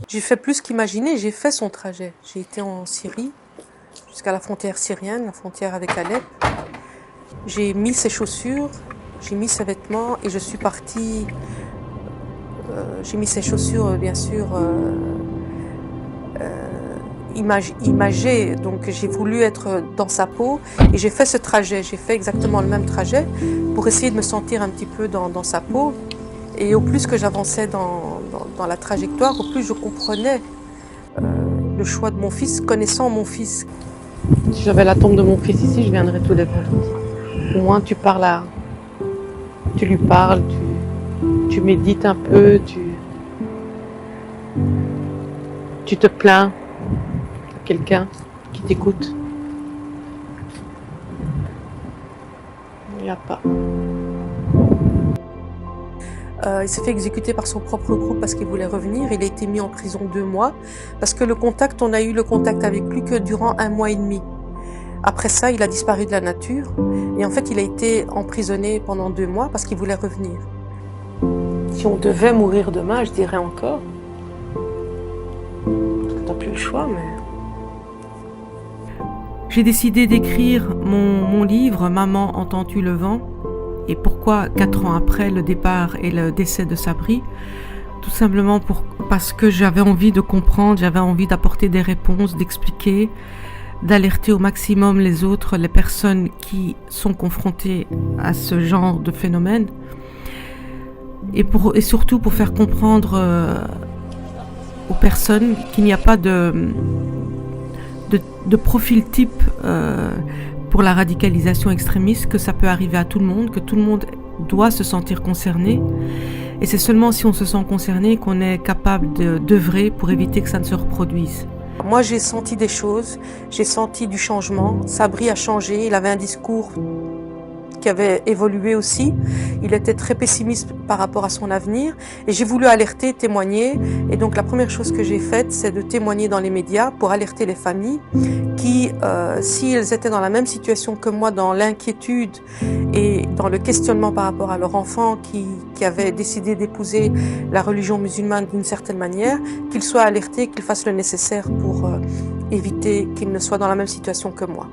J'ai fait plus qu'imaginer, j'ai fait son trajet. J'ai été en Syrie, jusqu'à la frontière syrienne, la frontière avec Alep. J'ai mis ses chaussures, j'ai mis ses vêtements et je suis partie. J'ai mis ses chaussures, bien sûr, imagées. Donc j'ai voulu être dans sa peau et j'ai fait ce trajet. J'ai fait exactement le même trajet pour essayer de me sentir un petit peu dans sa peau. Et au plus que j'avançais dans la trajectoire, au plus je comprenais le choix de mon fils, connaissant mon fils. Si j'avais la tombe de mon fils ici, je viendrais tous les vendredis. Au moins tu parles tu lui parles, tu médites un peu, tu te plains à quelqu'un qui t'écoute. Il n'y a pas. Il s'est fait exécuter par son propre groupe parce qu'il voulait revenir. Il a été mis en prison 2 mois parce que on a eu le contact avec lui que durant 1 mois et demi. Après ça, il a disparu de la nature et en fait, il a été emprisonné pendant 2 mois parce qu'il voulait revenir. Si on devait mourir demain, je dirais encore. Parce que t'as plus le choix, mais... J'ai décidé d'écrire mon livre « Maman, entends-tu le vent ?» Et pourquoi 4 ans après le départ et le décès de Sabri? Tout simplement parce que j'avais envie de comprendre, j'avais envie d'apporter des réponses, d'expliquer, d'alerter au maximum les autres, les personnes qui sont confrontées à ce genre de phénomène. Et surtout pour faire comprendre aux personnes qu'il n'y a pas de profil type pour la radicalisation extrémiste, que ça peut arriver à tout le monde, que tout le monde doit se sentir concerné. Et c'est seulement si on se sent concerné qu'on est capable d'œuvrer pour éviter que ça ne se reproduise. Moi, j'ai senti des choses, j'ai senti du changement. Sabri a changé, il avait un discours qui avait évolué aussi. Il était très pessimiste par rapport à son avenir et j'ai voulu alerter, témoigner. Et donc la première chose que j'ai faite, c'est de témoigner dans les médias pour alerter les familles qui, si elles étaient dans la même situation que moi, dans l'inquiétude et dans le questionnement par rapport à leur enfant qui avait décidé d'épouser la religion musulmane d'une certaine manière, qu'ils soient alertés, qu'ils fassent le nécessaire pour éviter qu'ils ne soient dans la même situation que moi.